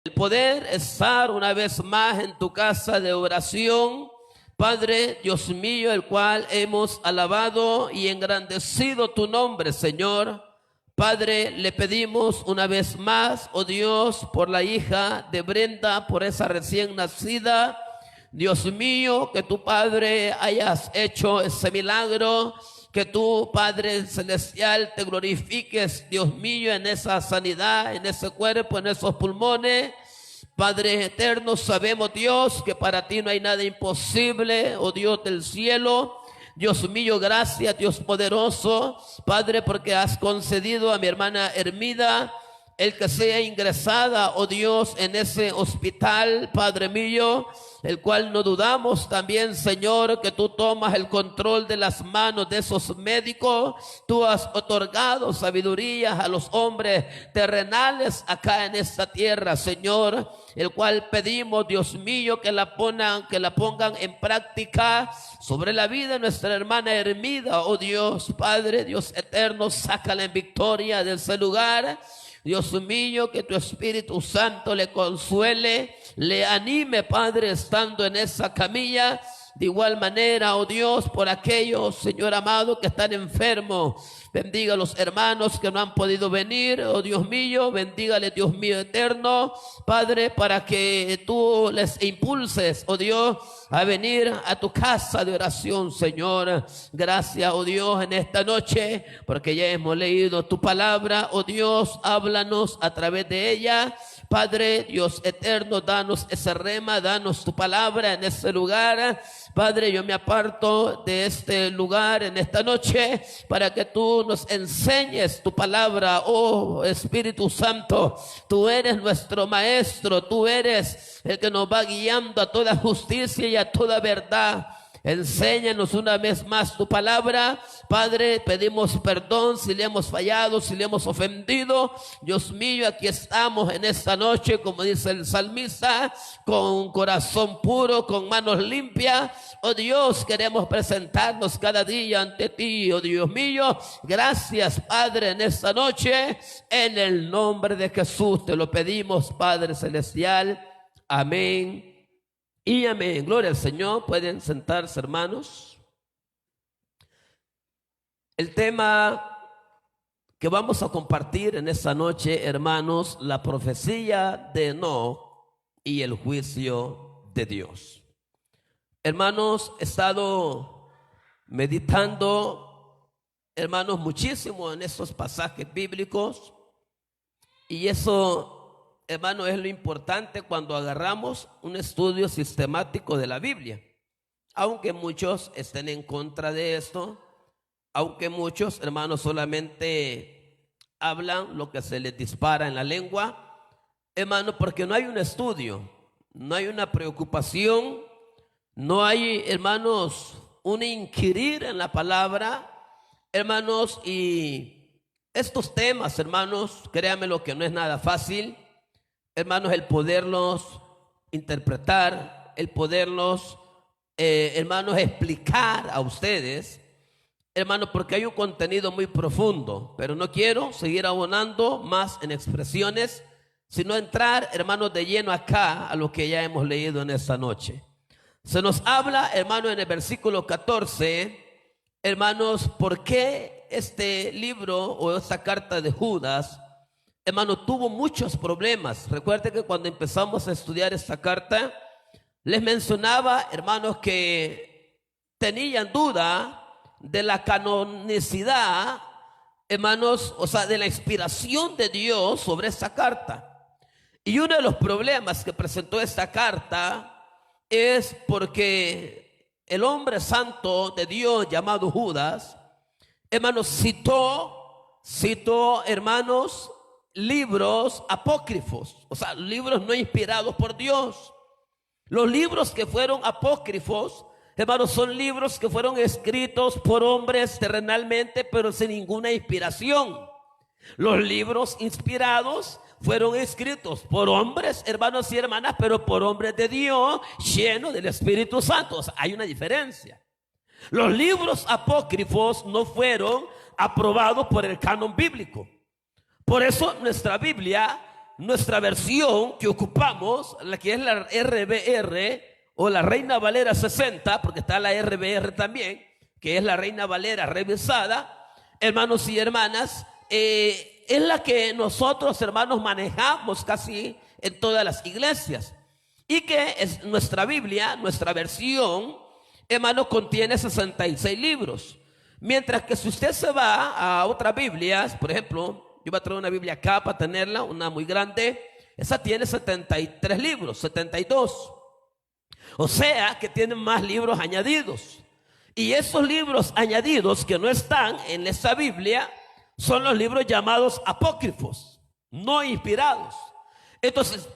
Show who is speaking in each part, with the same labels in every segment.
Speaker 1: El poder estar una vez más en tu casa de oración, Padre Dios mío, el cual hemos alabado y engrandecido tu nombre, Señor. Padre, le pedimos una vez más, oh Dios, por la hija de Brenda, por esa recién nacida. Dios mío, que tu Padre hayas hecho ese milagro, que tú, Padre Celestial, te glorifiques, Dios mío, en esa sanidad, en ese cuerpo, en esos pulmones. Padre eterno, sabemos, Dios, que para ti no hay nada imposible, oh Dios del cielo. Dios mío, gracias, Dios poderoso, Padre, porque has concedido a mi hermana Hermida el que sea ingresada, oh Dios, en ese hospital, Padre mío, el cual no dudamos también, Señor, que tú tomas el control de las manos de esos médicos. Tú has otorgado sabiduría a los hombres terrenales acá en esta tierra, Señor, el cual pedimos, Dios mío, que la pongan en práctica sobre la vida de nuestra hermana Hermida, oh Dios, Padre, Dios eterno, sácala en victoria de ese lugar. Dios mío, que tu Espíritu Santo le consuele, le anime, Padre, estando en esa camilla. De igual manera, oh Dios, por aquellos, Señor amado, que están enfermos, bendiga a los hermanos que no han podido venir, oh Dios mío, bendígale, Dios mío eterno, Padre, para que tú les impulses, oh Dios, a venir a tu casa de oración, Señor. Gracias, oh Dios, en esta noche, porque ya hemos leído tu palabra, oh Dios, háblanos a través de ella. Padre, Dios eterno, danos ese rema, danos tu palabra en ese lugar. Padre, yo me aparto de este lugar en esta noche para que tú nos enseñes tu palabra, oh Espíritu Santo. Tú eres nuestro maestro, tú eres el que nos va guiando a toda justicia y a toda verdad. Enséñanos una vez más tu palabra, Padre. Pedimos perdón si le hemos fallado, si le hemos ofendido. Dios mío, aquí estamos en esta noche, como dice el salmista, con corazón puro, con manos limpias. Oh Dios, queremos presentarnos cada día ante ti, oh Dios mío. Gracias, Padre, en esta noche, en el nombre de Jesús te lo pedimos, Padre Celestial. Amén y amén. Gloria al Señor. Pueden sentarse, hermanos. El tema que vamos a compartir en esta noche, hermanos, la profecía de Enoc y el juicio de Dios. Hermanos, he estado meditando, hermanos, muchísimo en estos pasajes bíblicos, y eso, hermano, es lo importante cuando agarramos un estudio sistemático de la Biblia. Aunque muchos estén en contra de esto, aunque muchos, hermanos, solamente hablan lo que se les dispara en la lengua, hermano, porque no hay un estudio, no hay una preocupación, no hay, hermanos, un inquirir en la palabra, hermanos, y estos temas, hermanos, créanme lo que no es nada fácil. Hermanos, el poderlos interpretar, el poderlos, hermanos, explicar a ustedes, hermanos, porque hay un contenido muy profundo, pero no quiero seguir abonando más en expresiones, sino entrar, hermanos, de lleno acá a lo que ya hemos leído en esta noche. Se nos habla, hermanos, en el versículo 14, hermanos, ¿por qué este libro o esta carta de Judas, hermano, tuvo muchos problemas? Recuerden que cuando empezamos a estudiar esta carta, les mencionaba, hermanos, que tenían duda de la canonicidad, hermanos, o sea, de la inspiración de Dios sobre esta carta. Y uno de los problemas que presentó esta carta es porque el hombre santo de Dios llamado Judas, hermanos, citó, hermanos, libros apócrifos, o sea, libros no inspirados por Dios. Los libros que fueron apócrifos, hermanos, son libros que fueron escritos por hombres terrenalmente, pero sin ninguna inspiración. Los libros inspirados fueron escritos por hombres, hermanos y hermanas, pero por hombres de Dios, llenos del Espíritu Santo. O sea, hay una diferencia. Los libros apócrifos no fueron aprobados por el canon bíblico. Por eso nuestra Biblia nuestra versión que ocupamos, la que es la RVR o la Reina Valera 60, porque está la RVR también, que es la Reina Valera revisada, hermanos y hermanas, es la que nosotros, hermanos, manejamos casi en todas las iglesias, y que es nuestra Biblia, nuestra versión, hermanos, contiene 66 libros. Mientras que si usted se va a otras Biblias, por ejemplo, yo voy a traer una Biblia acá para tenerla, una muy grande, esa tiene 73 libros, 72. O sea que tienen más libros añadidos. Y esos libros añadidos que no están en esa Biblia son los libros llamados apócrifos, no inspirados. Entonces,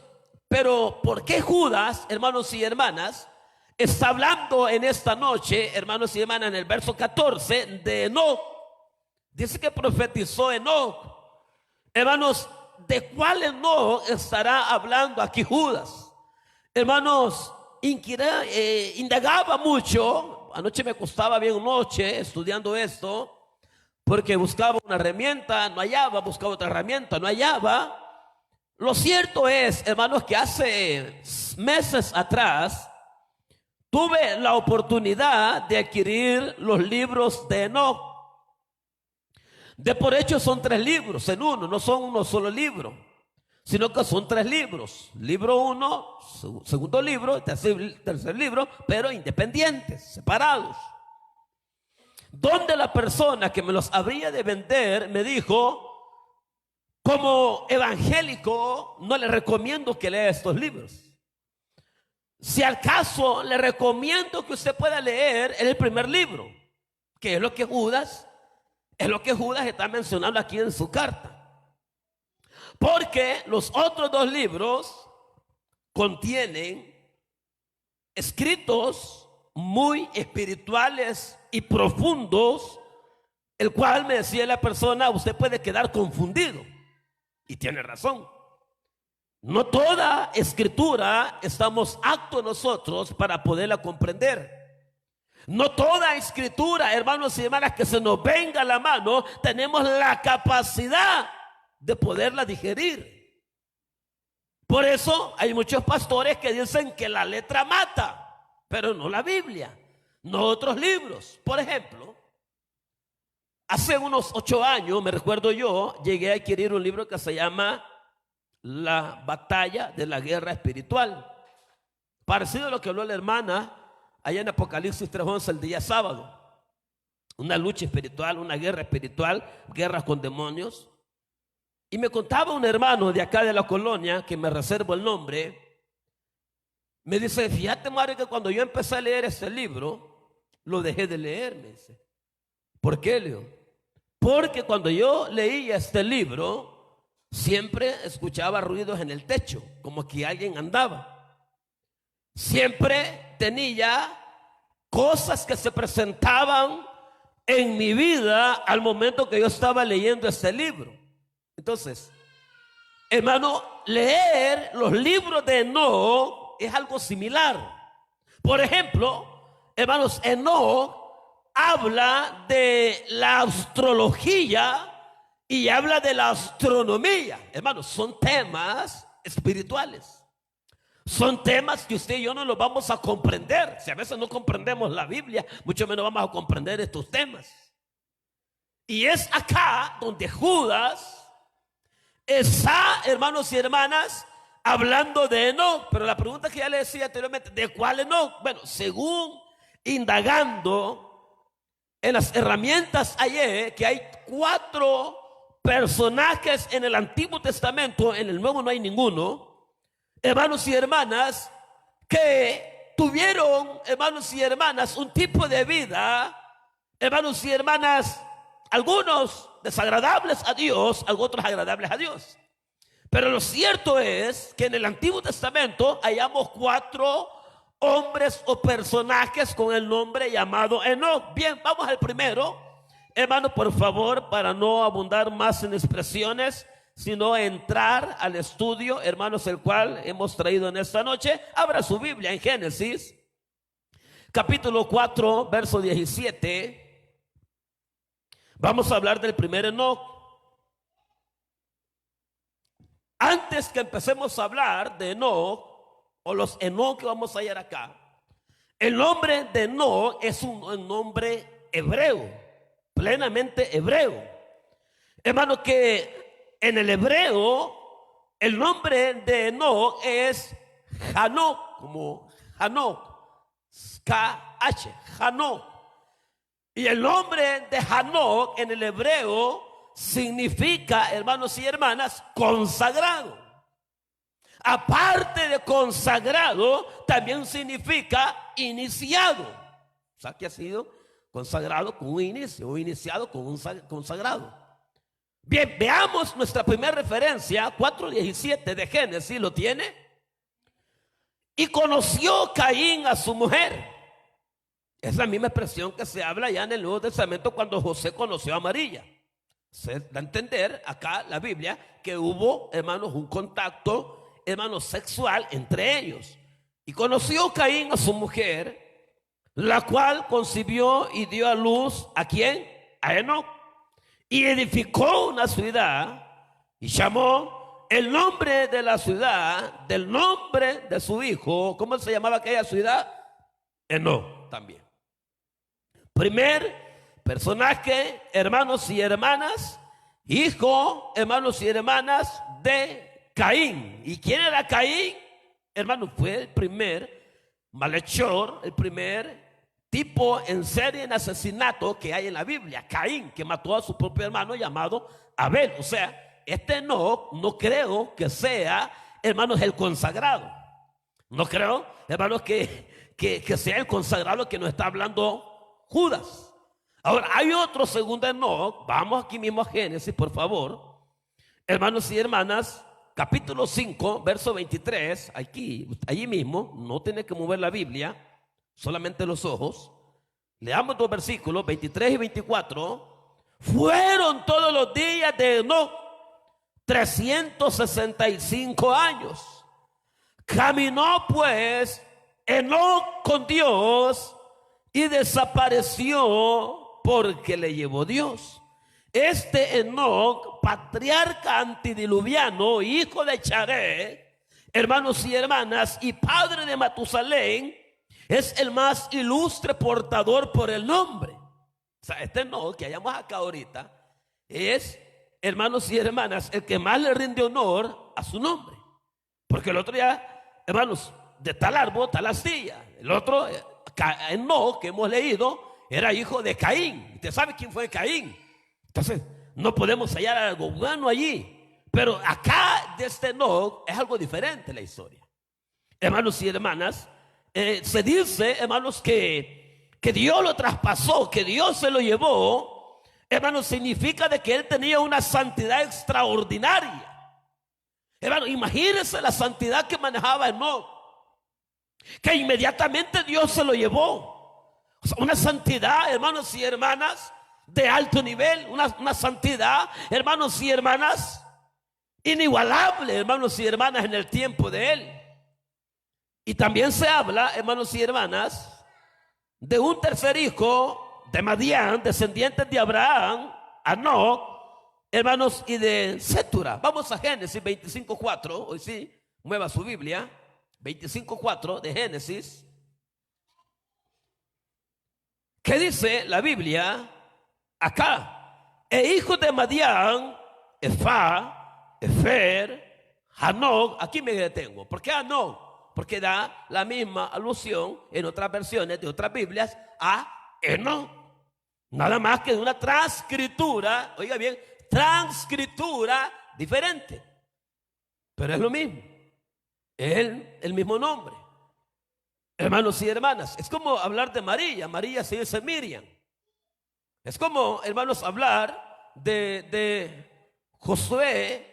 Speaker 1: pero ¿por qué Judas, hermanos y hermanas, está hablando en esta noche, hermanos y hermanas, en el verso 14 de Enoc? Dice que profetizó Enoc. Hermanos, ¿de cuál Enoc estará hablando aquí Judas? Hermanos, indagaba mucho. Anoche me costaba bien noche estudiando esto, porque buscaba una herramienta, no hallaba, buscaba otra herramienta, no hallaba. Lo cierto es, hermanos, que hace meses atrás tuve la oportunidad de adquirir los libros de Enoc. De por hecho son 3 libros en uno, no son uno solo libro, sino que son 3 libros. Libro 1, segundo libro, tercer libro, pero independientes, separados. Donde la persona que me los habría de vender me dijo: como evangélico no le recomiendo que lea estos libros. Si al caso le recomiendo que usted pueda leer el primer libro, que es lo que Judas está mencionando aquí en su carta. Porque los otros 2 libros contienen escritos muy espirituales y profundos, el cual, me decía la persona, usted puede quedar confundido. Y tiene razón. No toda escritura estamos aptos nosotros para poderla comprender. No toda escritura, hermanos y hermanas, que se nos venga a la mano, tenemos la capacidad de poderla digerir. Por eso hay muchos pastores que dicen que la letra mata, pero no la Biblia, no otros libros. Por ejemplo, hace unos 8 años, me recuerdo yo, llegué a adquirir un libro que se llama La batalla de la guerra espiritual, parecido a lo que habló la hermana allá en Apocalipsis 3:11 el día sábado. Una lucha espiritual, una guerra espiritual, guerras con demonios. Y me contaba un hermano de acá de la colonia, que me reservo el nombre, me dice: fíjate, Mario, que cuando yo empecé a leer este libro, lo dejé de leer. Me dice: ¿por qué, Leo? Porque cuando yo leía este libro, siempre escuchaba ruidos en el techo, como que alguien andaba. Siempre tenía cosas que se presentaban en mi vida al momento que yo estaba leyendo este libro. Entonces, hermano, leer los libros de Enoc es algo similar. Por ejemplo, hermanos, Enoc habla de la astrología y habla de la astronomía. Hermanos, son temas espirituales. Son temas que usted y yo no los vamos a comprender. Si a veces no comprendemos la Biblia, mucho menos vamos a comprender estos temas. Y es acá donde Judas está, hermanos y hermanas, hablando de Enoc. Pero la pregunta que ya le decía anteriormente, ¿de cuál Enoc? Bueno, según indagando en las herramientas, hallé que hay 4 personajes en el Antiguo Testamento, en el Nuevo no hay ninguno, hermanos y hermanas, que tuvieron, hermanos y hermanas, un tipo de vida, hermanos y hermanas, algunos desagradables a Dios, otros agradables a Dios. Pero lo cierto es que en el Antiguo Testamento hallamos 4 hombres o personajes con el nombre llamado Enoc. Bien, vamos al primero. Hermano, por favor, para no abundar más en expresiones, sino entrar al estudio, hermanos, el cual hemos traído en esta noche. Abra su Biblia en Génesis, capítulo 4, verso 17. Vamos a hablar del primer Enoc. antes que empecemos a hablar de Enoc, o los Enoc que vamos a hallar acá, el nombre de Enoc es un nombre hebreo, plenamente hebreo. Hermano, que en el hebreo el nombre de Enoc es Hanok, como Hanok, K-H, Hanok. Y el nombre de Hanok en el hebreo significa, hermanos y hermanas, consagrado. Aparte de consagrado, también significa iniciado. O sea, que ha sido consagrado con un inicio, o iniciado con un consagrado. Bien, veamos nuestra primera referencia, 4:17 de Génesis, ¿lo tiene? Y conoció Caín a su mujer. Es la misma expresión que se habla ya en el Nuevo Testamento cuando José conoció a María. Se da a entender acá la Biblia que hubo, hermanos, un contacto, hermanos, sexual entre ellos. Y conoció Caín a su mujer, la cual concibió y dio a luz, ¿a quién? A Enoc. Y edificó una ciudad y llamó el nombre de la ciudad del nombre de su hijo. ¿Cómo se llamaba aquella ciudad? Enoc también. Primer personaje, hermanos y hermanas, hijo, hermanos y hermanas, de Caín. ¿Y quién era Caín? Hermanos, fue el primer malhechor, el primer tipo en serie en asesinato que hay en la Biblia. Caín, que mató a su propio hermano llamado Abel. O sea, no creo que sea, hermanos, el consagrado. No creo, hermanos, que sea el consagrado que nos está hablando Judas. Ahora, hay otro segundo Enoc. Vamos aquí mismo a Génesis, por favor. Hermanos y hermanas, capítulo 5, verso 23. Allí mismo, no tiene que mover la Biblia, solamente los ojos. Leamos dos versículos, 23 y 24. Fueron todos los días de Enoc 365 años. Caminó pues Enoc con Dios y desapareció porque le llevó Dios. Este Enoc, patriarca antidiluviano, hijo de Charé, hermanos y hermanas, y padre de Matusalén, es el más ilustre portador por el nombre. O sea, este Enoc que hayamos acá ahorita es, hermanos y hermanas, el que más le rinde honor a su nombre. Porque el otro ya, hermanos, de tal árbol, tal astilla. El otro, Enoc, que hemos leído, era hijo de Caín. ¿Usted sabe quién fue Caín? Entonces, no podemos hallar algo bueno allí. Pero acá de este Enoc es algo diferente la historia. Hermanos y hermanas, se dice, hermanos, que Dios lo traspasó, que Dios se lo llevó. Hermanos, significa de que él tenía una santidad extraordinaria. Hermanos, imagínense la santidad que manejaba Enoc, que inmediatamente Dios se lo llevó. O sea, una santidad, hermanos y hermanas, de alto nivel, una santidad, hermanos y hermanas, inigualable, hermanos y hermanas, en el tiempo de él. Y también se habla, hermanos y hermanas, de un tercer hijo de Madián, descendientes de Abraham, Enoc, hermanos, y de Sétura. Vamos a Génesis 25:4. Hoy sí, mueva su Biblia. 25:4 de Génesis. ¿Qué dice la Biblia acá? E hijos de Madián, Efá, Efer, Hanoc. Aquí me detengo. ¿Por qué Hanoc? Porque da la misma alusión en otras versiones de otras Biblias a Enoc. Nada más que de una transcritura, oiga bien, transcritura diferente. Pero es lo mismo. Es el mismo nombre. Hermanos y hermanas, es como hablar de María. María se dice Miriam. Es como, hermanos, hablar de Josué,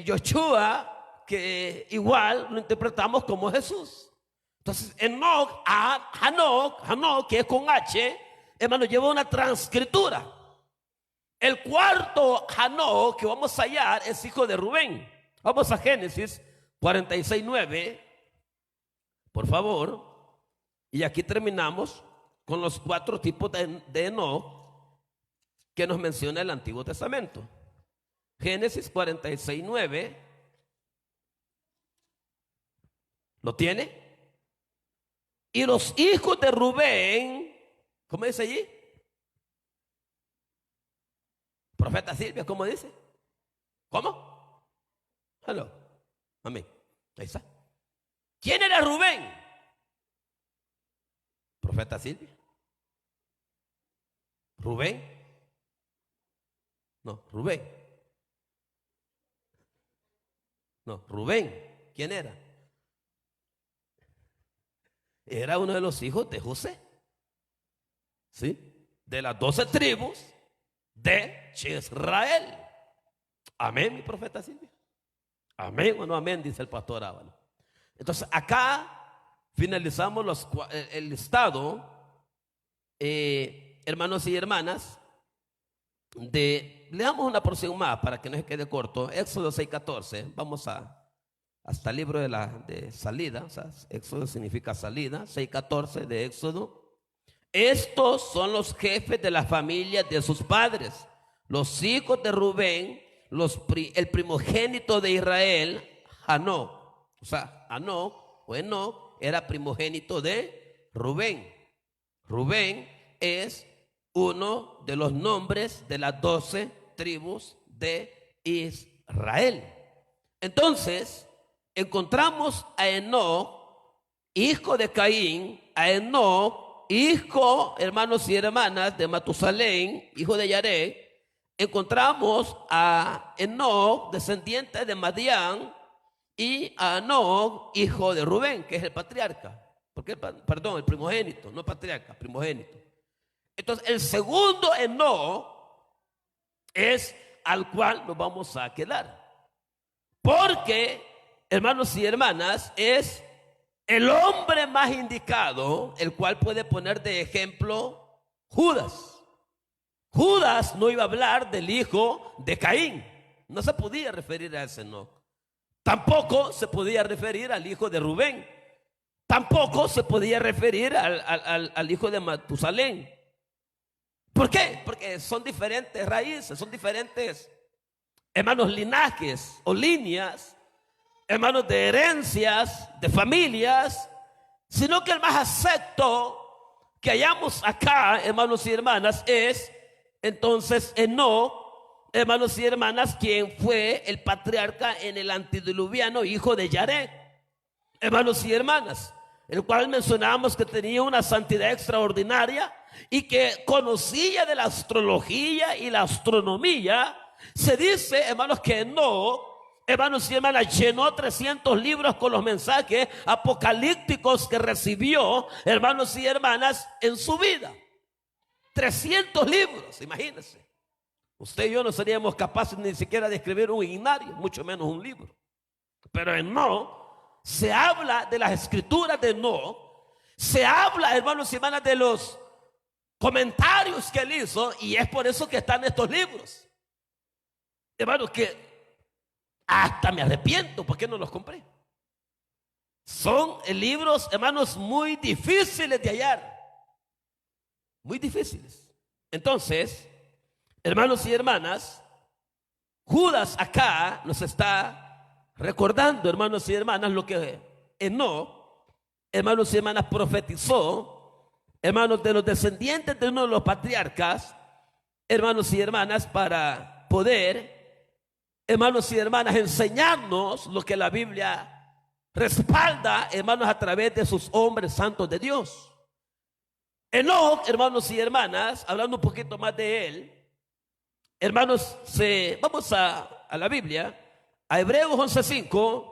Speaker 1: Yoshua, que igual lo interpretamos como Jesús. Entonces, Enoc, Hanoc, que es con H, hermano, lleva una transcritura. El cuarto Hanoc que vamos a hallar es hijo de Rubén. Vamos a Génesis 46:9, por favor. Y aquí terminamos con los 4 tipos de Enoc que nos menciona el Antiguo Testamento. Génesis 46:9. ¿Lo tiene? Y los hijos de Rubén, ¿cómo dice allí? Profeta Silvia, ¿cómo dice? ¿Cómo? Hello. Amén. Ahí está. ¿Quién era Rubén? Profeta Silvia. ¿Rubén? No, Rubén. No, Rubén. ¿Quién era? Era uno de los hijos de José. ¿Sí? De las 12 tribus de Israel. Amén, mi profeta Silvia. Amén o no amén, dice el pastor Ábalo. Entonces acá finalizamos el listado, hermanos y hermanas, leamos una porción más para que no se quede corto. Éxodo 6:14. Vamos hasta el libro de salida. O sea, Éxodo significa salida. 6:14 de Éxodo. Estos son los jefes de las familias de sus padres, los hijos de Rubén, el primogénito de Israel, Hanok. O sea, Hanok o Enoc era primogénito de Rubén. Rubén es uno de los nombres de las 12 tribus de Israel. Entonces, encontramos a Enoc, hijo de Caín, a Enoc, hijo, hermanos y hermanas, de Matusalén, hijo de Yared. Encontramos a Enoc, descendiente de Madián, y a Enoc, hijo de Rubén, que es el patriarca. Perdón, el primogénito, no patriarca, primogénito. Entonces, el segundo Enoc es al cual nos vamos a quedar. Porque, hermanos y hermanas, es el hombre más indicado, el cual puede poner de ejemplo Judas. Judas no iba a hablar del hijo de Caín. No se podía referir a ese Enoc. Tampoco se podía referir al hijo de Rubén. Tampoco se podía referir al hijo de Matusalén. ¿Por qué? Porque son diferentes raíces, son diferentes, hermanos, linajes o líneas, hermanos, de herencias, de familias, sino que el más acepto que hallamos acá, hermanos y hermanas, es entonces Enoc, hermanos y hermanas, quien fue el patriarca en el antediluviano, hijo de Yared, hermanos y hermanas, el cual mencionamos que tenía una santidad extraordinaria y que conocía de la astrología y la astronomía. Se dice, hermanos, que Enoc, hermanos y hermanas, llenó 300 libros con los mensajes apocalípticos que recibió, hermanos y hermanas, en su vida. 300 libros, imagínense. Usted y yo no seríamos capaces ni siquiera de escribir un himnario, mucho menos un libro. Pero en Enoc se habla de las escrituras de Enoc, se habla, hermanos y hermanas, de los comentarios que él hizo, y es por eso que están estos libros. Hermanos, que hasta me arrepiento, ¿por qué no los compré? Son libros, hermanos, muy difíciles de hallar. Muy difíciles. Entonces, hermanos y hermanas, Judas acá nos está recordando, hermanos y hermanas, lo que Enoc, hermanos y hermanas, profetizó, hermanos, de los descendientes de uno de los patriarcas, hermanos y hermanas, para poder, hermanos y hermanas, enseñarnos lo que la Biblia respalda, hermanos, a través de sus hombres santos de Dios. Enoc, hermanos y hermanas, hablando un poquito más de él, hermanos, vamos a la Biblia, a Hebreos 11:5.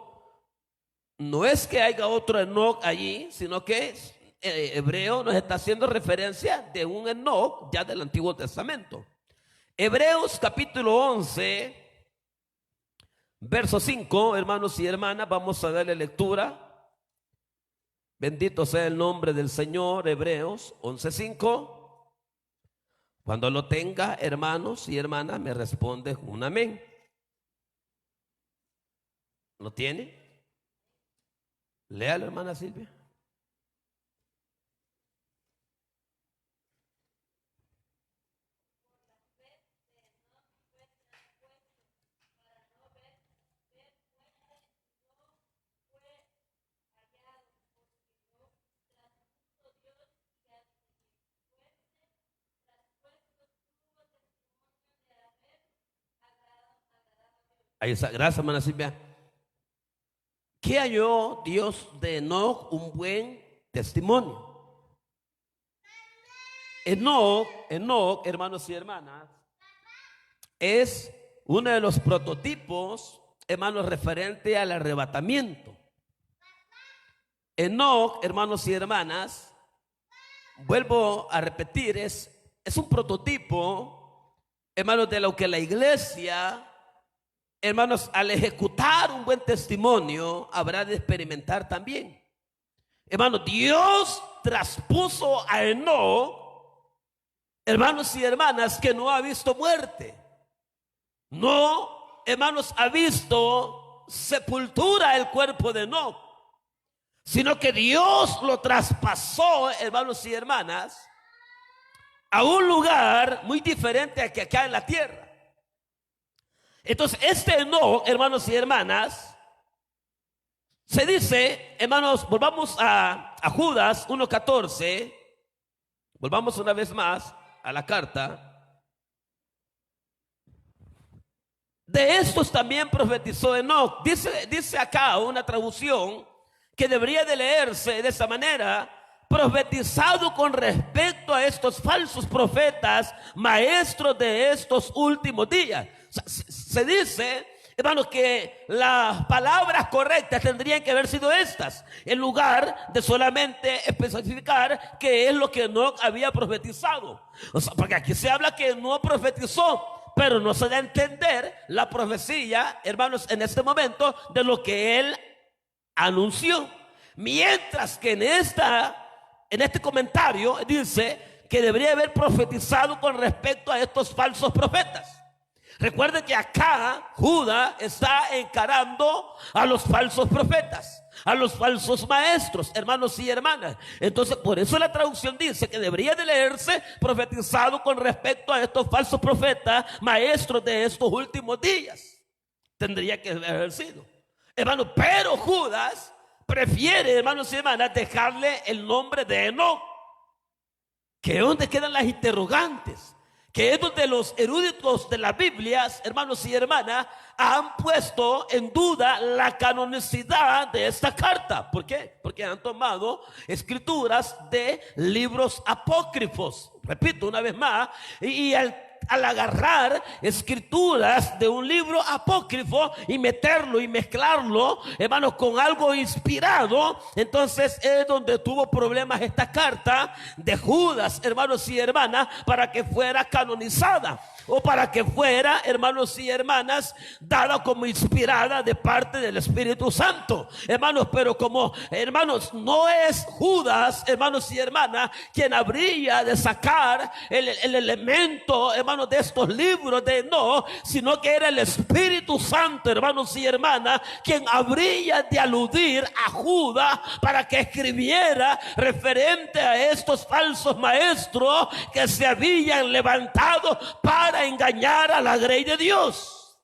Speaker 1: No es que haya otro Enoc allí, sino que Hebreo nos está haciendo referencia de un Enoc ya del Antiguo Testamento. Hebreos capítulo 11, verso 5, hermanos y hermanas, vamos a darle lectura. Bendito sea el nombre del Señor. Hebreos 11:5. Cuando lo tenga, hermanos y hermanas, me responde un amén. ¿Lo tiene? Léalo, hermana Silvia. Ahí está, gracias, hermana Silvia. ¿Qué halló Dios de Enoc? Un buen testimonio. Enoc, hermanos y hermanas, es uno de los prototipos, hermanos, referente al arrebatamiento. Enoc, hermanos y hermanas, vuelvo a repetir, es un prototipo, hermanos, de lo que la iglesia, hermanos, al ejecutar un buen testimonio, habrá de experimentar también. Hermanos, Dios traspuso a Enoc, hermanos y hermanas, que no ha visto muerte. No, hermanos, ha visto sepultura el cuerpo de Enoc, sino que Dios lo traspasó, hermanos y hermanas, a un lugar muy diferente a que acá en la tierra. Entonces, este Enoc, hermanos y hermanas, se dice, hermanos, volvamos a Judas 1:14, volvamos una vez más a la carta. De estos también profetizó Enoc. Dice acá una traducción que debería de leerse de esa manera: profetizado con respecto a estos falsos profetas, maestros de estos últimos días. O sea, se dice, hermanos, que las palabras correctas tendrían que haber sido estas, en lugar de solamente especificar qué es lo que Enoc había profetizado. O sea, porque aquí se habla que no profetizó, pero no se da a entender la profecía, hermanos, en este momento, de lo que él anunció. Mientras que en este comentario dice que debería haber profetizado con respecto a estos falsos profetas. Recuerden que acá Judas está encarando a los falsos profetas, a los falsos maestros, hermanos y hermanas. Entonces, por eso la traducción dice que debería de leerse profetizado con respecto a estos falsos profetas, maestros de estos últimos días. Tendría que haber sido, hermanos, pero Judas prefiere, hermanos y hermanas, dejarle el nombre de Enoc, que es donde quedan las interrogantes, que es donde los eruditos de las Biblias, hermanos y hermanas, han puesto en duda la canonicidad de esta carta. ¿Por qué? Porque han tomado escrituras de libros apócrifos. Repito una vez más, y al agarrar escrituras de un libro apócrifo y meterlo y mezclarlo, hermanos, con algo inspirado, entonces es donde tuvo problemas esta carta de Judas, hermanos y hermanas, para que fuera canonizada, o para que fuera, hermanos y hermanas, dada como inspirada de parte del Espíritu Santo, hermanos. Pero como, hermanos, no es Judas, hermanos y hermanas, quien habría de sacar el elemento, hermanos, de estos libros de no, sino que era el Espíritu Santo, hermanos y hermanas, quien habría de aludir a Judas para que escribiera referente a estos falsos maestros que se habían levantado para engañar a la grey de Dios.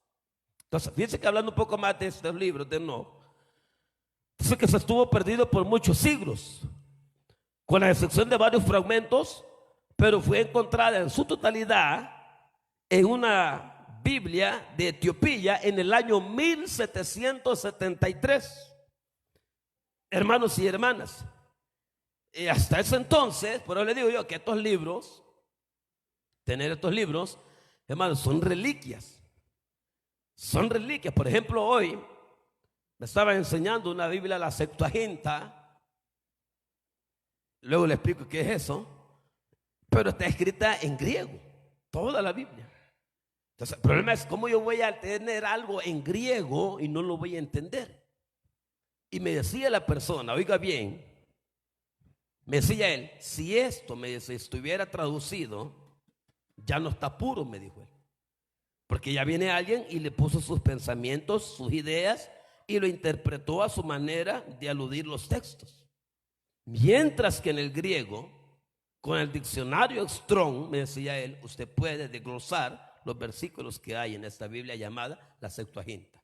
Speaker 1: Entonces, fíjense que hablando un poco más de estos libros de no, dice que se estuvo perdido por muchos siglos, con la excepción de varios fragmentos, pero fue encontrada en su totalidad en una Biblia de Etiopía en el año 1773. Hermanos y hermanas, y hasta ese entonces, por eso le digo yo que estos libros, tener estos libros, hermanos, son reliquias. Son reliquias. Por ejemplo, hoy me estaba enseñando una Biblia, la Septuaginta. Luego le explico qué es eso. Pero está escrita en griego, toda la Biblia. Entonces, el problema es cómo yo voy a tener algo en griego y no lo voy a entender. Y me decía la persona, oiga bien, me decía él, si esto, me dice, estuviera traducido, ya no está puro, me dijo él. Porque ya viene alguien y le puso sus pensamientos, sus ideas, y lo interpretó a su manera de aludir los textos. Mientras que en el griego, con el diccionario Strong, me decía él, usted puede desglosar los versículos que hay en esta Biblia llamada la Septuaginta.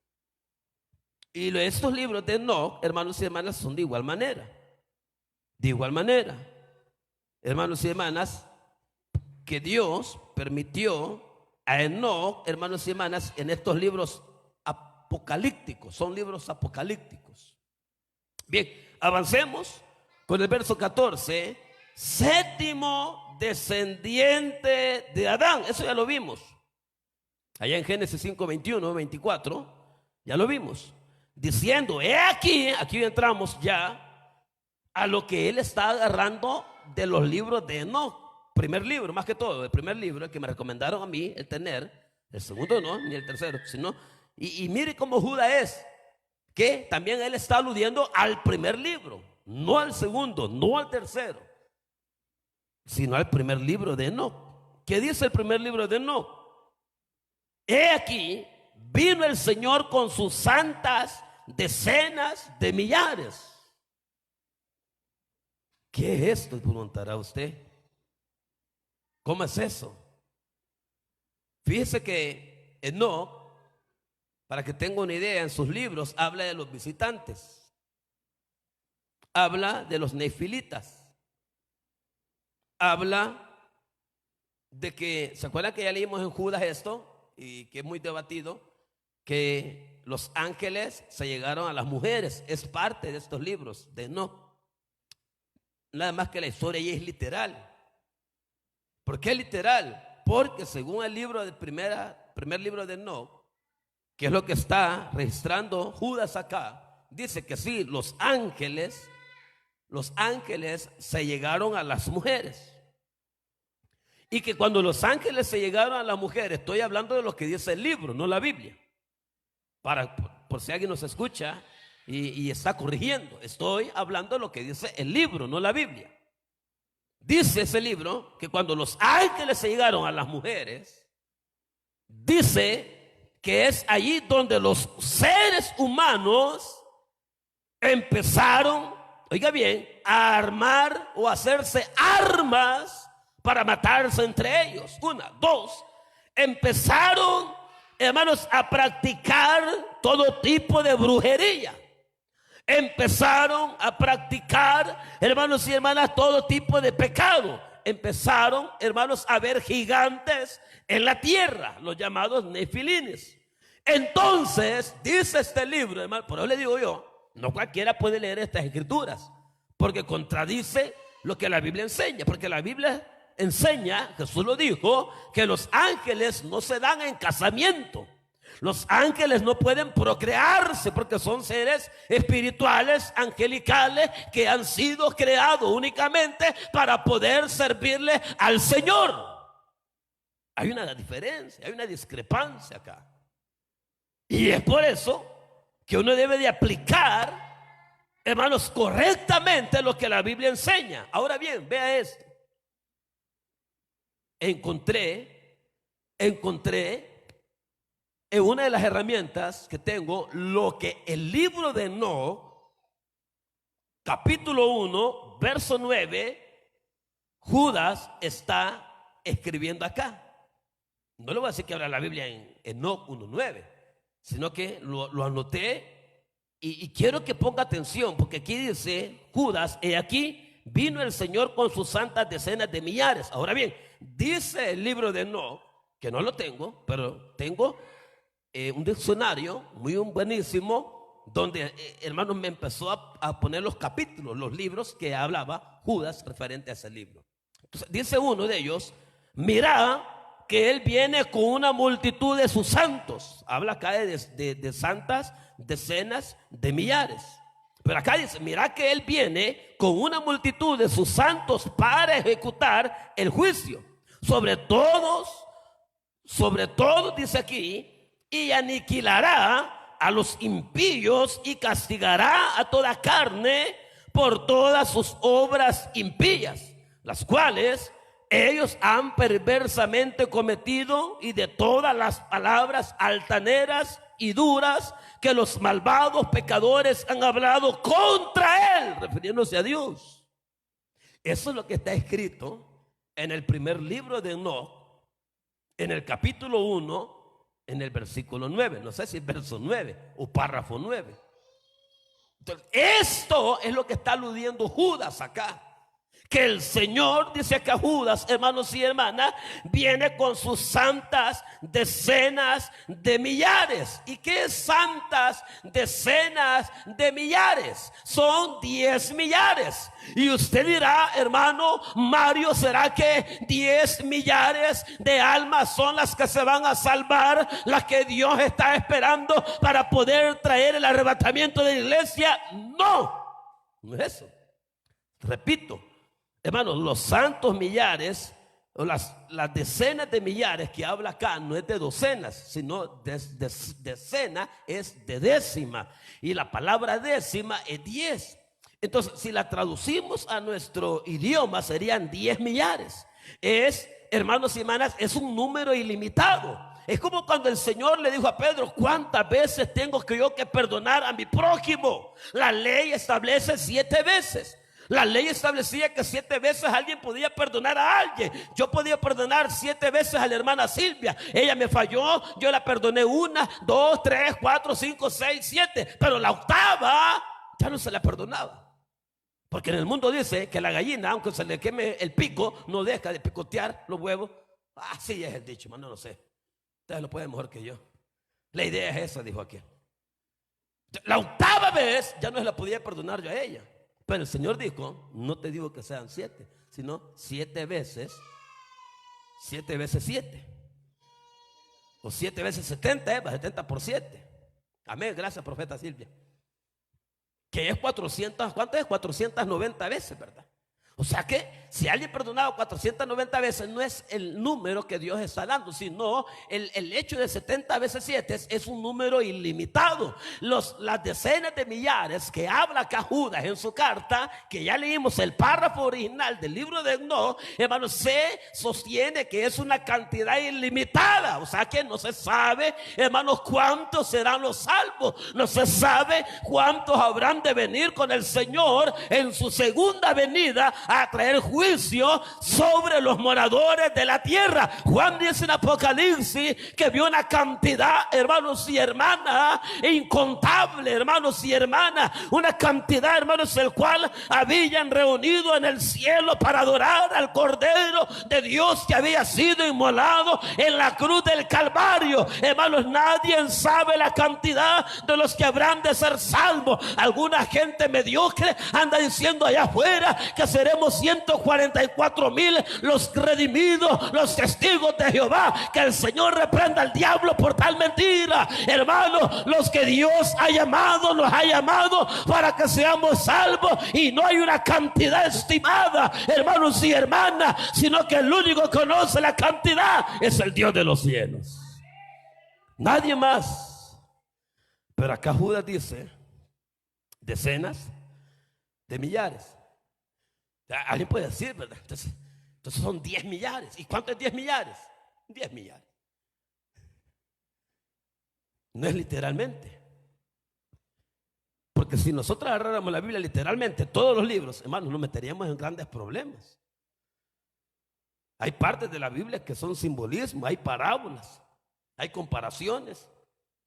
Speaker 1: Y estos libros de Enoc, hermanos y hermanas, son de igual manera. De igual manera, hermanos y hermanas, que Dios permitió a Enoc, hermanos y hermanas, en estos libros apocalípticos, son libros apocalípticos. Bien, avancemos con el verso 14. Séptimo descendiente de Adán, eso ya lo vimos allá en Génesis 5, 21, 24, ya lo vimos, diciendo, he aquí entramos ya a lo que él está agarrando de los libros de Enoc, primer libro, más que todo, el primer libro, el que me recomendaron a mí el tener, el segundo no, ni el tercero, sino, y mire cómo Judas es, que también él está aludiendo al primer libro, no al segundo, no al tercero, sino al primer libro de Enoc. ¿Qué dice el primer libro de Enoc? He aquí, vino el Señor con sus santas decenas de millares. ¿Qué es esto? Preguntará usted. ¿Cómo es eso? Fíjese que Enoc, para que tenga una idea, en sus libros habla de los visitantes, habla de los nefilitas, habla de que, ¿se acuerdan que ya leímos en Judas esto? Y que es muy debatido, que los ángeles se llegaron a las mujeres, es parte de estos libros de Enoc. Nada más que la historia ahí es literal. ¿Por qué literal? Porque según el libro de primer libro de Enoc, que es lo que está registrando Judas acá, dice que sí, los ángeles se llegaron a las mujeres. Y que cuando los ángeles se llegaron a las mujeres, estoy hablando de lo que dice el libro, no la Biblia. Por si alguien nos escucha y está corrigiendo, estoy hablando de lo que dice el libro, no la Biblia. Dice ese libro que cuando los ángeles se llegaron a las mujeres, dice que es allí donde los seres humanos empezaron, oiga bien, a armar o a hacerse armas para matarse entre ellos. Una, dos, empezaron, hermanos, a practicar todo tipo de brujería. Empezaron a practicar, hermanos y hermanas, todo tipo de pecado. Empezaron, hermanos, a ver gigantes en la tierra, los llamados nefilines. Entonces, dice este libro, hermano, por eso le digo yo, no cualquiera puede leer estas escrituras, porque contradice lo que la Biblia enseña, porque la Biblia enseña, Jesús lo dijo, que los ángeles no se dan en casamiento. Los ángeles no pueden procrearse porque son seres espirituales, angelicales, que han sido creados únicamente para poder servirle al Señor. Hay una diferencia, hay una discrepancia acá. Y es por eso que uno debe de aplicar, hermanos, correctamente lo que la Biblia enseña. Ahora bien, vea esto. Encontré en una de las herramientas que tengo lo que el libro de Enoc, capítulo 1, verso 9, Judas está escribiendo acá. No le voy a decir que habla la Biblia en Enoc 1:9, sino que lo anoté y quiero que ponga atención, porque aquí dice Judas, he aquí vino el Señor con sus santas decenas de millares. Ahora bien, dice el libro de Enoc, que no lo tengo, pero tengo un diccionario muy buenísimo, donde hermanos me empezó a poner los capítulos, los libros que hablaba Judas referente a ese libro. Entonces, dice uno de ellos, mira que él viene con una multitud de sus santos. Habla acá de santas decenas de millares. Pero acá dice, mira que él viene con una multitud de sus santos para ejecutar el juicio sobre todos, dice aquí, y aniquilará a los impíos y castigará a toda carne por todas sus obras impías, las cuales ellos han perversamente cometido, y de todas las palabras altaneras y duras que los malvados pecadores han hablado contra él, refiriéndose a Dios. Eso es lo que está escrito en el primer libro de Enoc, en el capítulo 1, en el versículo 9. No sé si es verso 9 o párrafo 9. Entonces, esto es lo que está aludiendo Judas acá, que el Señor, dice acá Judas, hermanos y hermanas, viene con sus santas decenas de millares. ¿Y qué es santas decenas de millares? Son 10 millares. Y usted dirá, hermano Mario, ¿será que 10 millares de almas son las que se van a salvar, las que Dios está esperando para poder traer el arrebatamiento de la iglesia? No, no es eso. Repito, hermanos, los santos millares o las decenas de millares que habla acá no es de docenas, sino decena es de décima, y la palabra décima es 10. Entonces, si la traducimos a nuestro idioma, serían 10 millares. Es, hermanos y hermanas, es un número ilimitado. Es como cuando el Señor le dijo a Pedro: ¿cuántas veces tengo que yo que perdonar a mi prójimo? La ley establece 7 veces. La ley establecía que 7 veces alguien podía perdonar a alguien. Yo podía perdonar 7 veces a la hermana Silvia. Ella me falló, yo la perdoné 1, 2, 3, 4, 5, 6, 7. Pero la octava ya no se la perdonaba. Porque en el mundo dice que la gallina, aunque se le queme el pico, no deja de picotear los huevos. Así es el dicho, hermano, no sé. Ustedes lo pueden mejor que yo. La idea es esa, dijo aquí. La octava vez ya no se la podía perdonar yo a ella. Pero el Señor dijo: no te digo que sean 7, sino 7 veces 7. O 7 veces 70, 70 por 7. Amén, gracias, profeta Silvia. Que es 400, ¿cuánto es? 490 veces, ¿verdad? O sea que si alguien perdonado 490 veces no es el número que Dios está dando, sino el hecho de 70 veces 7 es un número ilimitado. Las decenas de millares que habla acá Judas en su carta, que ya leímos el párrafo original del libro de Enoc, hermanos, se sostiene que es una cantidad ilimitada. O sea que no se sabe, hermanos, cuántos serán los salvos. No se sabe cuántos habrán de venir con el Señor en su segunda venida a traer juicio sobre los moradores de la tierra. Juan dice en Apocalipsis que vio una cantidad, hermanos y hermanas, incontable, hermanos y hermanas, una cantidad, hermanos, el cual habían reunido en el cielo para adorar al Cordero de Dios que había sido inmolado en la cruz del Calvario. Hermanos, nadie sabe la cantidad de los que habrán de ser salvos. Alguna gente mediocre anda diciendo allá afuera que seremos 144,000 los redimidos, los testigos de Jehová. Que el Señor reprenda al diablo por tal mentira. Hermanos, los que Dios ha llamado, nos ha llamado para que seamos salvos, y no hay una cantidad estimada, hermanos y hermanas, sino que el único que conoce la cantidad es el Dios de los cielos, nadie más. Pero acá Judas dice decenas de millares. Alguien puede decir, ¿verdad? Entonces son 10 millares. ¿Y cuánto es 10 millares? 10 millares. No es literalmente. Porque si nosotros agarráramos la Biblia literalmente, todos los libros, hermanos, nos meteríamos en grandes problemas. Hay partes de la Biblia que son simbolismo, hay parábolas, hay comparaciones,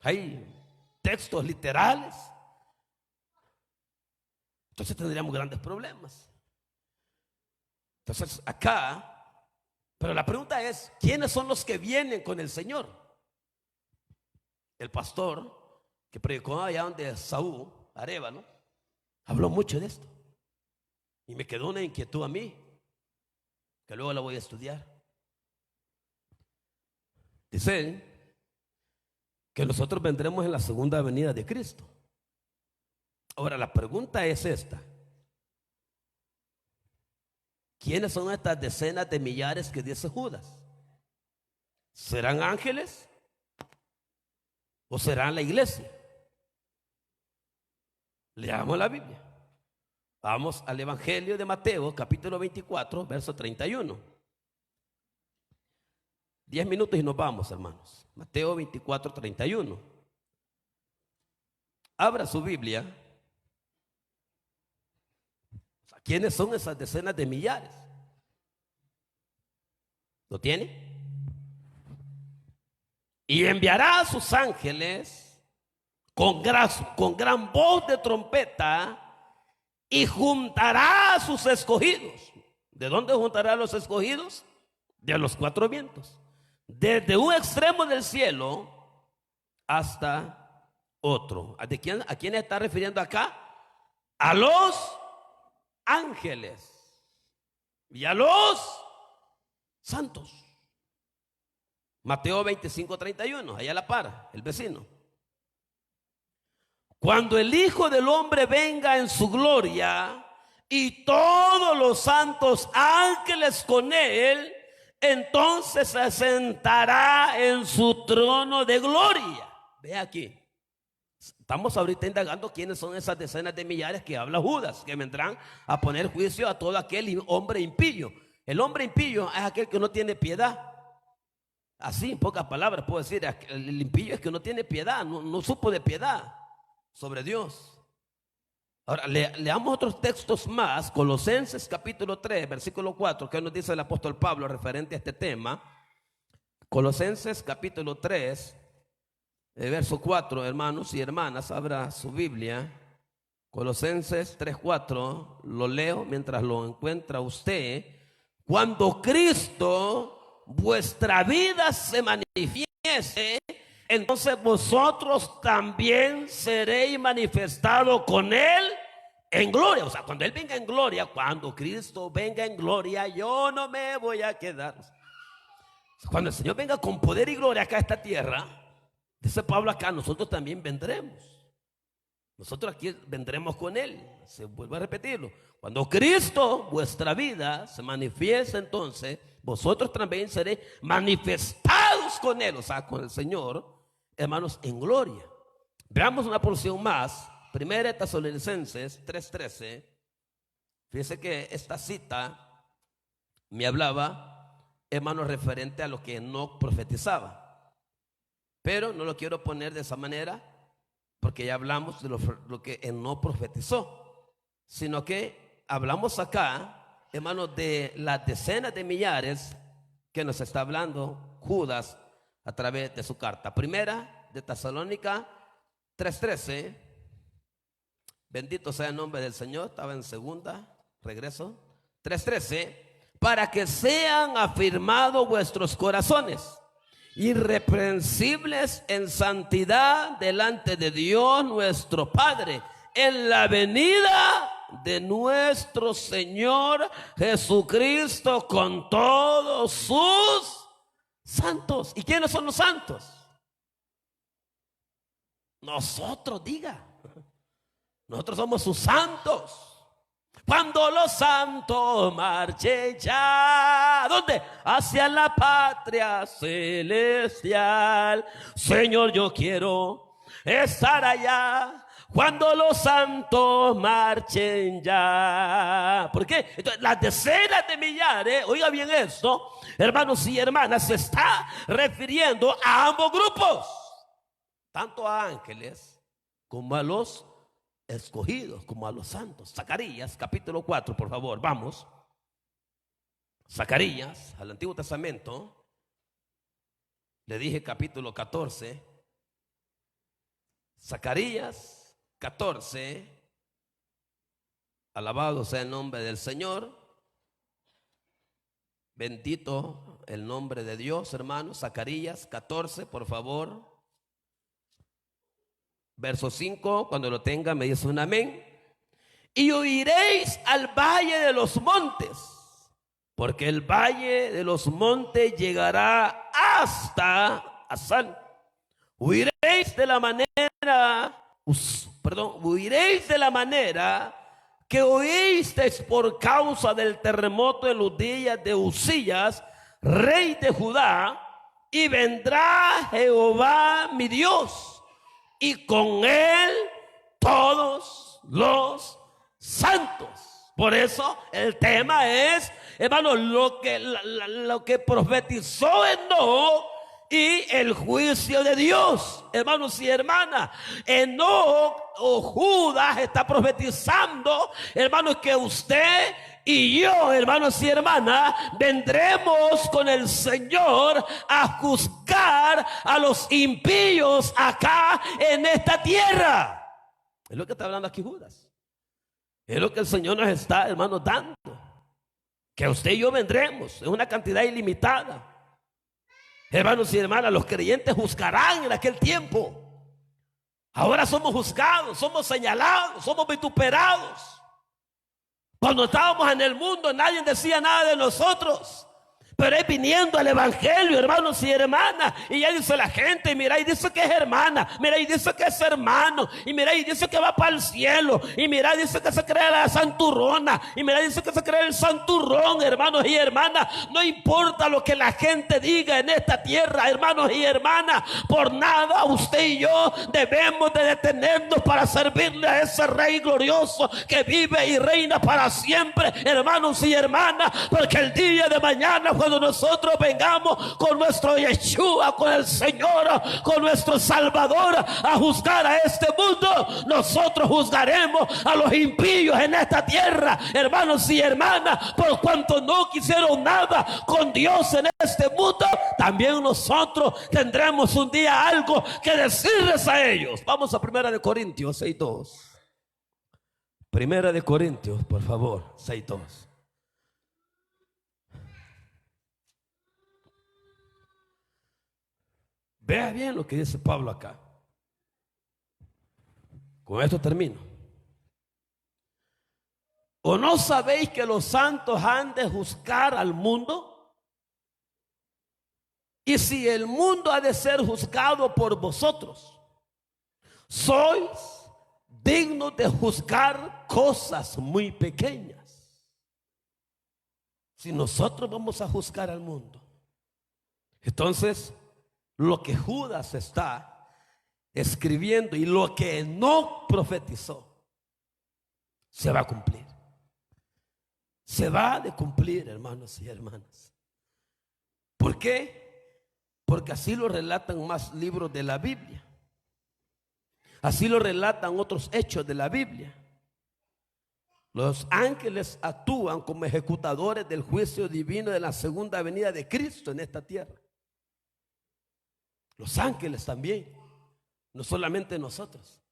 Speaker 1: hay textos literales. Entonces tendríamos grandes problemas. Entonces acá, pero la pregunta es: ¿quiénes son los que vienen con el Señor? El pastor que predicó allá donde Saúl, Arévalo, habló mucho de esto. Y me quedó una inquietud a mí, que luego la voy a estudiar. Dice que nosotros vendremos en la segunda venida de Cristo. Ahora la pregunta es esta: ¿quiénes son estas decenas de millares que dice Judas? ¿Serán ángeles o serán la iglesia? Leamos la Biblia. Vamos al Evangelio de Mateo, capítulo 24, verso 31. 10 minutos y nos vamos, hermanos. Mateo 24, 31. Abra su Biblia. ¿Quiénes son esas decenas de millares? ¿Lo tiene? Y enviará a sus ángeles con gran voz de trompeta, y juntará a sus escogidos. ¿De dónde juntará a los escogidos? De los cuatro vientos. Desde un extremo del cielo hasta otro. ¿A quién está refiriendo acá? A los ángeles y a los santos. Mateo 25:31, allá a la par, el vecino. Cuando el Hijo del Hombre venga en su gloria y todos los santos ángeles con él, entonces se sentará en su trono de gloria. Ve aquí. Estamos ahorita indagando quiénes son esas decenas de millares que habla Judas, que vendrán a poner juicio a todo aquel hombre impío. El hombre impío es aquel que no tiene piedad. Así, en pocas palabras puedo decir, el impío es que no tiene piedad, no supo de piedad sobre Dios. Ahora, leamos otros textos más. Colosenses capítulo 3, versículo 4, que nos dice el apóstol Pablo referente a este tema. Colosenses capítulo 3, verso 4, hermanos y hermanas, abra su Biblia. Colosenses 3, 4, lo leo mientras lo encuentra usted. Cuando Cristo, vuestra vida, se manifieste, entonces vosotros también seréis manifestados con él en gloria. O sea, cuando él venga en gloria, cuando Cristo venga en gloria, yo no me voy a quedar. Cuando el Señor venga con poder y gloria acá a esta tierra, dice Pablo acá, nosotros también vendremos. Nosotros aquí vendremos con él. Se vuelve a repetirlo. Cuando Cristo, vuestra vida, se manifieste, entonces vosotros también seréis manifestados con él, o sea, con el Señor, hermanos, en gloria. Veamos una porción más. Primera de Tesalonicenses 3:13. Fíjense que esta cita me hablaba, hermanos, referente a lo que Enoc profetizaba. Pero no lo quiero poner de esa manera, porque ya hablamos de lo que Enoc profetizó, sino que hablamos acá, hermanos, de las decenas de millares que nos está hablando Judas a través de su carta. Primera de Tesalónica 3:13. Bendito sea el nombre del Señor. Estaba en segunda, regreso. 3:13. Para que sean afirmados vuestros corazones, irreprensibles en santidad delante de Dios nuestro Padre, en la venida de nuestro Señor Jesucristo con todos sus santos. ¿Y quiénes son los santos? Nosotros, diga. Nosotros somos sus santos. Cuando los santos marchen ya, ¿dónde? Hacia la patria celestial. Señor, yo quiero estar allá cuando los santos marchen ya. ¿Por qué? Entonces, las decenas de millares, oiga bien esto, hermanos y hermanas, se está refiriendo a ambos grupos, tanto a ángeles como a los escogidos, como a los santos. Zacarías capítulo 4, por favor, vamos. Zacarías, al Antiguo Testamento, le dije capítulo 14. Zacarías 14, alabado sea el nombre del Señor, bendito el nombre de Dios, hermanos. Zacarías 14, por favor. Verso 5, cuando lo tenga me dice un amén. Y oiréis al valle de los montes, porque el valle de los montes llegará hasta Asán. Huiréis de la manera que oísteis por causa del terremoto en los días de Uzías, rey de Judá, y vendrá Jehová mi Dios, y con él todos los santos. Por eso el tema es, hermano, lo que profetizó Enoc y el juicio de Dios. Hermanos y hermanas, Enoc o Judas está profetizando, hermanos, que usted y yo, hermanos y hermanas, vendremos con el Señor a juzgar a los impíos acá en esta tierra. Es lo que está hablando aquí Judas. Es lo que el Señor nos está, hermanos, dando. que usted y yo vendremos en una cantidad ilimitada. Hermanos y hermanas, los creyentes juzgarán en aquel tiempo. Ahora somos juzgados, somos señalados, somos vituperados. Cuando estábamos en el mundo nadie decía nada de nosotros. Pero es viniendo al evangelio, hermanos y hermanas, y ya dice la gente, mira, y dice que es hermana, mira, y dice que es hermano, y mira, y dice que va para el cielo, y mira, dice que se cree la santurrona, y mira, dice que se cree el santurrón, hermanos y hermanas. No importa lo que la gente diga en esta tierra, hermanos y hermanas, por nada usted y yo debemos de detenernos para servirle a ese Rey glorioso que vive y reina para siempre, hermanos y hermanas, porque el día de mañana, cuando nosotros vengamos con nuestro Yeshua, con el Señor, con nuestro Salvador, a juzgar a este mundo, nosotros juzgaremos a los impíos en esta tierra, hermanos y hermanas, por cuanto no quisieron nada con Dios en este mundo. También nosotros tendremos un día algo que decirles a ellos. Vamos a 1 Corintios 6:2. 1 Corintios, por favor, 6:2. Vea bien lo que dice Pablo acá. Con esto termino. ¿O no sabéis que los santos han de juzgar al mundo? Y si el mundo ha de ser juzgado por vosotros, sois dignos de juzgar cosas muy pequeñas. Si nosotros vamos a juzgar al mundo, entonces lo que Judas está escribiendo y lo que no profetizó se va a cumplir. Se va a cumplir, hermanos y hermanas. ¿Por qué? Porque así lo relatan más libros de la Biblia. Así lo relatan otros hechos de la Biblia. Los ángeles actúan como ejecutadores del juicio divino de la segunda venida de Cristo en esta tierra. Los ángeles también, no solamente nosotros.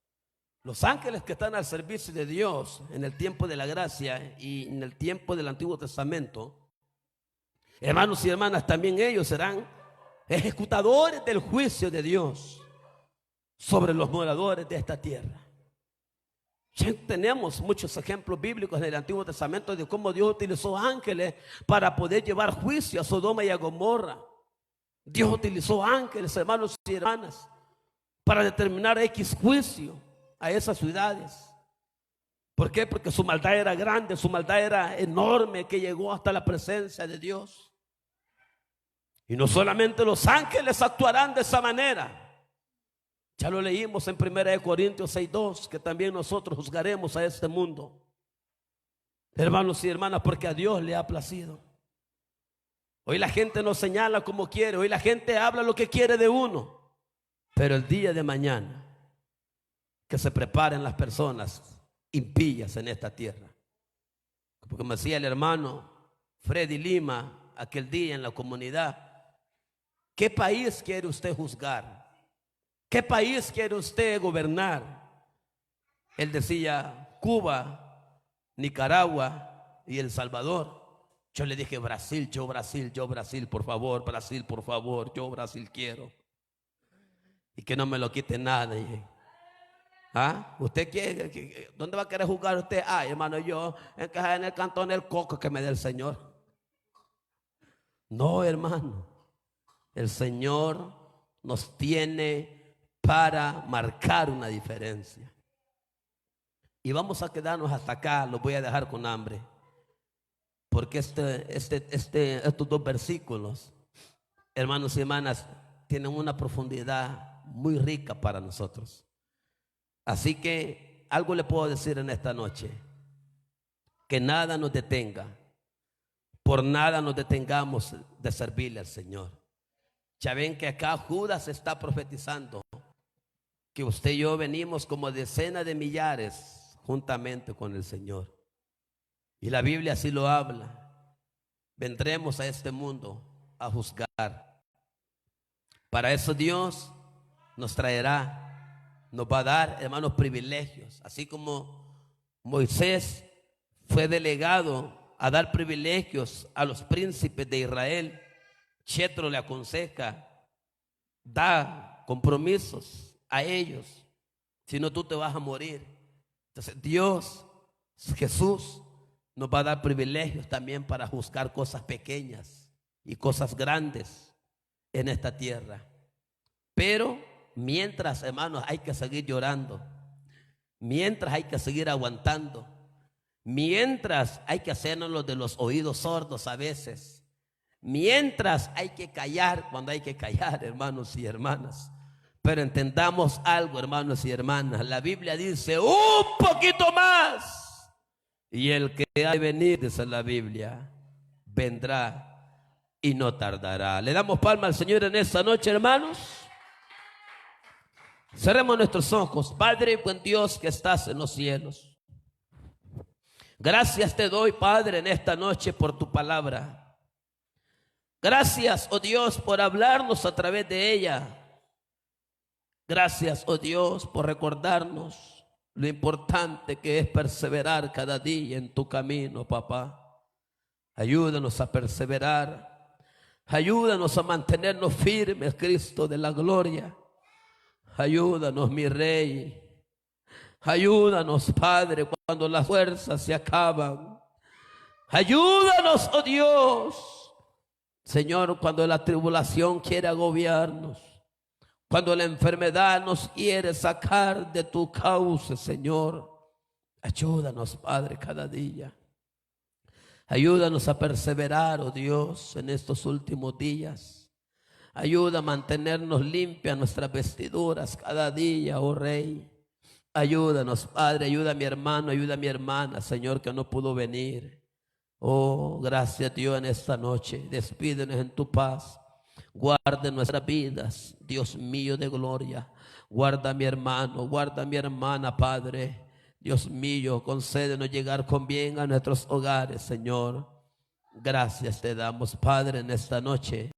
Speaker 1: Los ángeles que están al servicio de Dios en el tiempo de la gracia y en el tiempo del Antiguo Testamento, hermanos y hermanas, también ellos serán ejecutadores del juicio de Dios sobre los moradores de esta tierra. Ya tenemos muchos ejemplos bíblicos en el Antiguo Testamento de cómo Dios utilizó ángeles para poder llevar juicio a Sodoma y a Gomorra. Dios utilizó ángeles, hermanos y hermanas, para determinar X juicio a esas ciudades. ¿Por qué? Porque su maldad era grande, su maldad era enorme, que llegó hasta la presencia de Dios. Y no solamente los ángeles actuarán de esa manera. Ya lo leímos en 1 Corintios 6:2, que también nosotros juzgaremos a este mundo. Hermanos y hermanas, porque a Dios le ha placido. Hoy la gente nos señala como quiere, hoy la gente habla lo que quiere de uno. Pero el día de mañana, que se preparen las personas impías en esta tierra. Porque me decía el hermano Freddy Lima aquel día en la comunidad: ¿qué país quiere usted juzgar? ¿Qué país quiere usted gobernar? Él decía Cuba, Nicaragua y El Salvador. Yo le dije Brasil, yo Brasil, por favor, Brasil, por favor, yo Brasil quiero. Y que no me lo quite nadie. ¿Ah? ¿Usted quiere? ¿Dónde va a querer jugar usted? Ay, hermano, yo en el cantón del Coco que me dé el Señor. No, hermano. El Señor nos tiene para marcar una diferencia. Y vamos a quedarnos hasta acá. Los voy a dejar con hambre. Porque estos dos versículos, hermanos y hermanas, tienen una profundidad muy rica para nosotros. Así que algo le puedo decir en esta noche: que nada nos detenga, por nada nos detengamos de servirle al Señor. Ya ven que acá Judas está profetizando que usted y yo venimos como decenas de millares juntamente con el Señor. Y la Biblia así lo habla. Vendremos a este mundo a juzgar. Para eso Dios nos traerá, nos va a dar, hermanos, privilegios. Así como Moisés fue delegado a dar privilegios a los príncipes de Israel. Jetro le aconseja, da compromisos a ellos, si no tú te vas a morir. Entonces Dios, Jesús, nos va a dar privilegios también para juzgar cosas pequeñas y cosas grandes en esta tierra. Pero mientras, hermanos, hay que seguir llorando, mientras hay que seguir aguantando, mientras hay que hacernos los de los oídos sordos a veces, mientras hay que callar cuando hay que callar, hermanos y hermanas. Pero entendamos algo, hermanos y hermanas, la Biblia dice un poquito más, y el que ha de venir, dice la Biblia, vendrá y no tardará. Le damos palma al Señor en esta noche, hermanos. Cerremos nuestros ojos. Padre, buen Dios que estás en los cielos, gracias te doy, Padre, en esta noche por tu palabra. Gracias, oh Dios, por hablarnos a través de ella. Gracias, oh Dios, por recordarnos lo importante que es perseverar cada día en tu camino, papá. Ayúdanos a perseverar. Ayúdanos a mantenernos firmes, Cristo de la gloria. Ayúdanos, mi Rey. Ayúdanos, Padre, cuando las fuerzas se acaban. Ayúdanos, oh Dios. Señor, cuando la tribulación quiere agobiarnos, cuando la enfermedad nos quiere sacar de tu cauce, Señor, ayúdanos, Padre, cada día. Ayúdanos a perseverar, oh Dios, en estos últimos días. Ayuda a mantenernos limpias nuestras vestiduras cada día, oh Rey. Ayúdanos, Padre, ayuda a mi hermano, ayuda a mi hermana, Señor, que no pudo venir. Oh, gracias, Dios, en esta noche. Despídenos en tu paz. Guarda nuestras vidas, Dios mío de gloria. Guarda a mi hermano, guarda a mi hermana, Padre. Dios mío, concédenos llegar con bien a nuestros hogares, Señor. Gracias te damos, Padre, en esta noche.